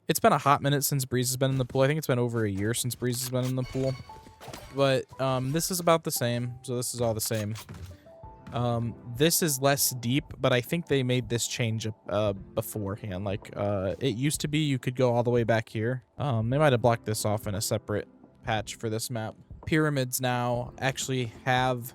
It's been a hot minute since Breeze has been in the pool. I think it's been over a year since Breeze has been in the pool. But this is about the same. So this is all the same. This is less deep, but I think they made this change beforehand. Like, it used to be you could go all the way back here. They might have blocked this off in a separate patch for this map. Pyramids now actually have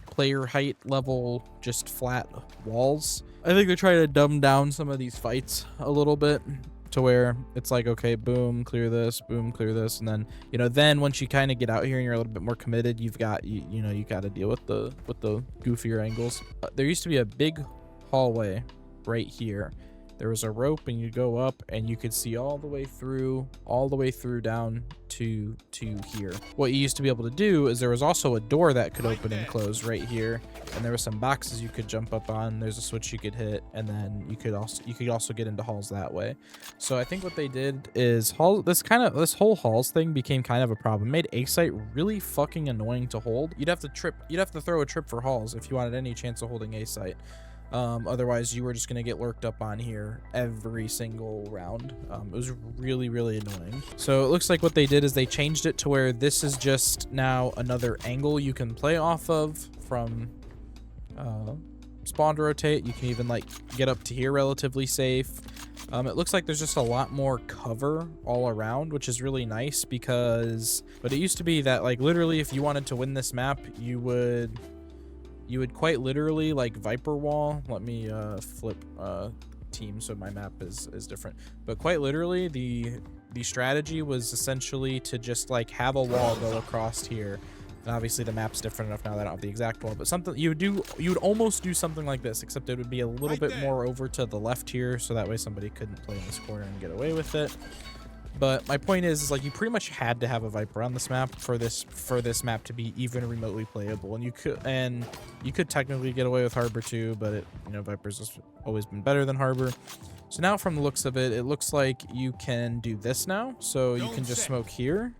player height level, just flat walls. I think they're trying to dumb down some of these fights a little bit to where it's like, okay, boom, clear this, boom, clear this, and then, you know, then once you kind of get out here and you're a little bit more committed, you've got, you know, you got to deal with the goofier angles. There used to be a big hallway right here. There was a rope and you go up and you could see all the way through down to here. What you used to be able to do is there was also a door that could open and close right here, and there were some boxes you could jump up on. There's a switch you could hit, and then you could also get into halls that way. So I think what they did is this whole halls thing became kind of a problem. It made A site really fucking annoying to hold. You'd have to throw a trip for halls if you wanted any chance of holding A site. Otherwise you were just gonna get lurked up on here every single round. It was really, really annoying. So it looks like what they did is they changed it to where this is just now another angle you can play off of from spawn to rotate. You can even like get up to here relatively safe. It looks like there's just a lot more cover all around, which is really nice but it used to be that like literally if you wanted to win this map, you would quite literally like Viper wall. Let me flip team so my map is different. But quite literally the strategy was essentially to just like have a wall go across here. And obviously the map's different enough now that I don't have the exact wall, but something you would almost do something like this, except it would be a little bit more over to the left here, so that way somebody couldn't play in this corner and get away with it. But my point is like you pretty much had to have a Viper on this map for this map to be even remotely playable, and you could technically get away with Harbor too, but Viper's just always been better than Harbor. So now from the looks of it, it looks like you can do this now. So you can just smoke here,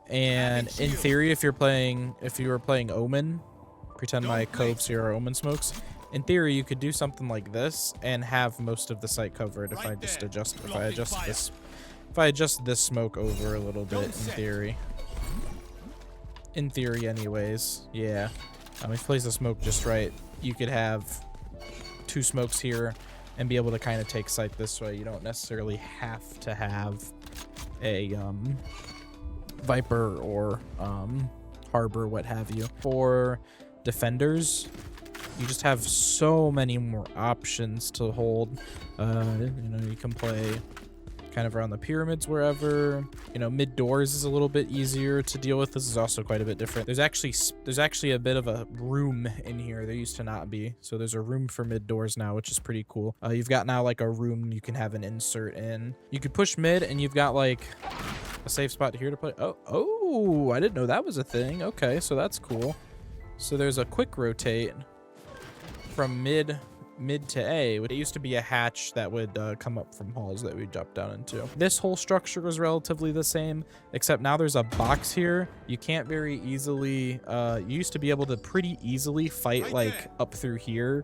and in theory, if you were playing Omen, pretend my coves here are Omen smokes. In theory, you could do something like this and have most of the site covered if I adjust this smoke over a little bit, in theory anyways. Yeah, if you place the smoke just right, you could have two smokes here and be able to kind of take site this way. You don't necessarily have to have a Viper or Harbor, what have you. For defenders, you just have so many more options to hold. You can play kind of around the pyramids wherever. Mid doors is a little bit easier to deal with. This is also quite a bit different. There's actually a bit of a room in here. There used to not be. So there's a room for mid doors now, which is pretty cool. You've got now like a room you can have an insert in. You could push mid and you've got like a safe spot here to play. Oh, I didn't know that was a thing. Okay, so that's cool. So there's a quick rotate from mid to A. It used to be a hatch that would come up from halls that we drop down into. This whole structure was relatively the same, except now there's a box here. You can't very easily you used to be able to pretty easily fight like up through here,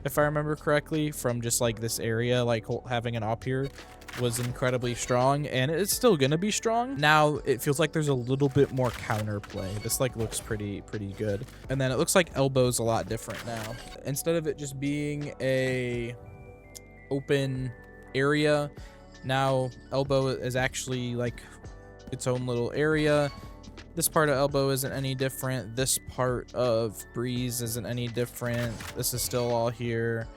if I remember correctly, from just like this area. Like having an op here was incredibly strong, and it's still gonna be strong. Now it feels like there's a little bit more counterplay. This like looks pretty good. And then it looks like elbow's a lot different now. Instead of it just being a open area, now elbow is actually like its own little area. This part of elbow isn't any different. This part of Breeze isn't any different. This is still all here.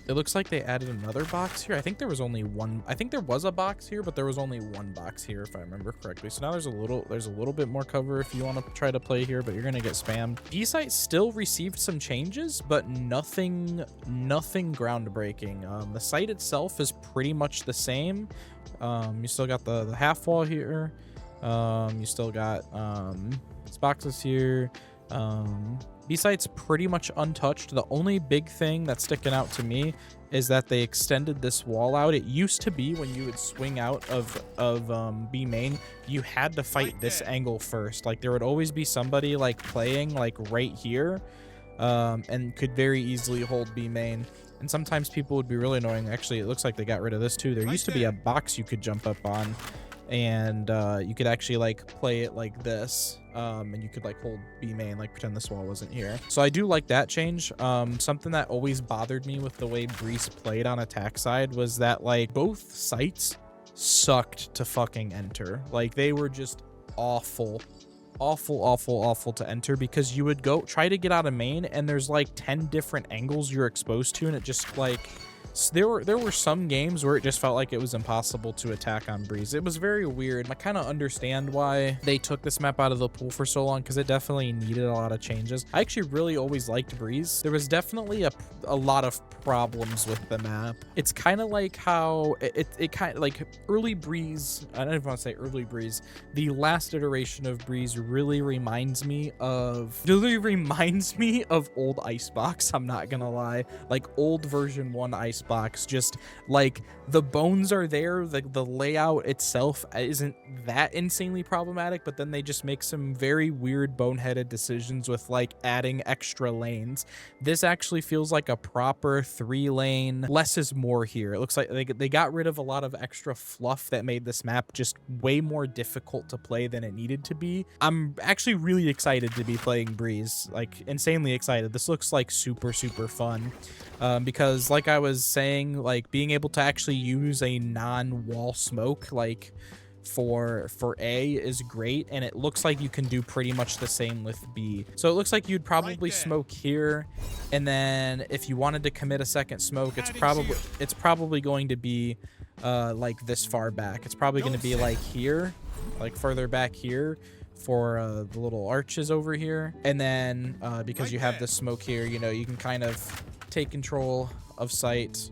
It looks like they added another box here. I think there was only one. I think there was a box here, but there was only one box here, if I remember correctly. So now there's a little bit more cover if you want to try to play here, but you're gonna get spammed. D-site still received some changes, but nothing groundbreaking. The site itself is pretty much the same. You still got the half wall here. You still got these boxes here. B-site's pretty much untouched. The only big thing that's sticking out to me is that they extended this wall out. It used to be when you would swing out of B main, you had to fight this angle first. Like there would always be somebody like playing like right here, and could very easily hold B main. And sometimes people would be really annoying. Actually, it looks like they got rid of this too. There used to be a box you could jump up on, and you could actually like play it like this, and you could like hold B main, like pretend this wall wasn't here. So I do like that change. Something that always bothered me with the way Breeze played on attack side was that like both sites sucked to fucking enter. Like they were just awful to enter, because you would go try to get out of main and there's like 10 different angles you're exposed to, and it just like there were some games where it just felt like it was impossible to attack on Breeze. It was very weird. I kind of understand why they took this map out of the pool for so long, because it definitely needed a lot of changes. I actually really always liked Breeze. There was definitely a lot of problems with the map. It's kind of like how it kind of like early Breeze. I don't even want to say early Breeze. The last iteration of Breeze really reminds me of old Icebox. I'm not gonna lie, like old version 1 Icebox. Just like the bones are there, the layout itself isn't that insanely problematic, but then they just make some very weird boneheaded decisions with like adding extra lanes. This actually feels like a proper 3-lane, less is more here. It looks like they got rid of a lot of extra fluff that made this map just way more difficult to play than it needed to be. I'm actually really excited to be playing Breeze, like insanely excited. This looks like super fun, because like I was saying, like being able to actually use a non-wall smoke like for A is great, and it looks like you can do pretty much the same with B. So it looks like you'd probably smoke here, and then if you wanted to commit a second smoke, it's probably going to be like this far back. It's probably going to be like here, like further back here for the little arches over here, and then because you have the smoke here, you know, you can kind of take control of sight.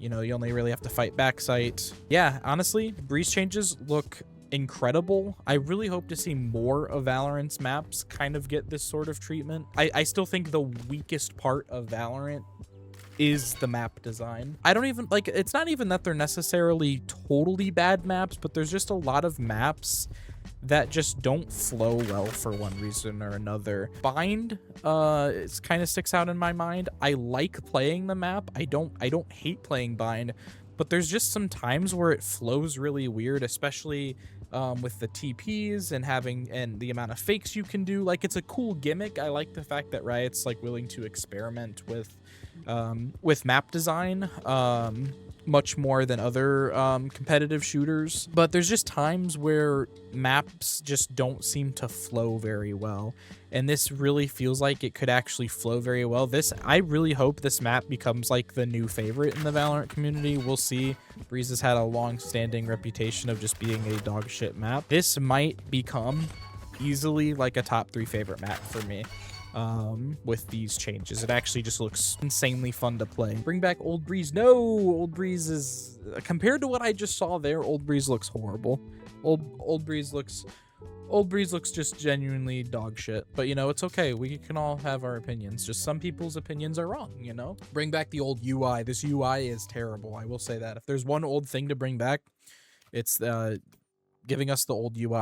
You know, you only really have to fight back sight. Yeah, honestly, Breeze changes look incredible. I really hope to see more of Valorant's maps kind of get this sort of treatment. I still think the weakest part of Valorant is the map design. I don't even like, it's not even that they're necessarily totally bad maps, but there's just a lot of maps that just don't flow well for one reason or another. Bind it kind of sticks out in my mind. I like playing the map. I don't hate playing Bind, but there's just some times where it flows really weird, especially with the TPs and the amount of fakes you can do. Like, it's a cool gimmick. I like the fact that Riot's like willing to experiment with map design much more than other competitive shooters, but there's just times where maps just don't seem to flow very well, and this really feels like it could actually flow very well. I really hope this map becomes like the new favorite in the Valorant community. We'll see. Breeze has had a long-standing reputation of just being a dog shit map. This might become easily like a top 3 favorite map for me. With these changes, it actually just looks insanely fun to play. Bring back Old Breeze. No, Old Breeze is, compared to what I just saw there, Old Breeze looks horrible. Old Breeze looks just genuinely dog shit. But you know, it's okay. We can all have our opinions. Just some people's opinions are wrong, you know? Bring back the old UI. This UI is terrible. I will say that. If there's one old thing to bring back, it's giving us the old UI.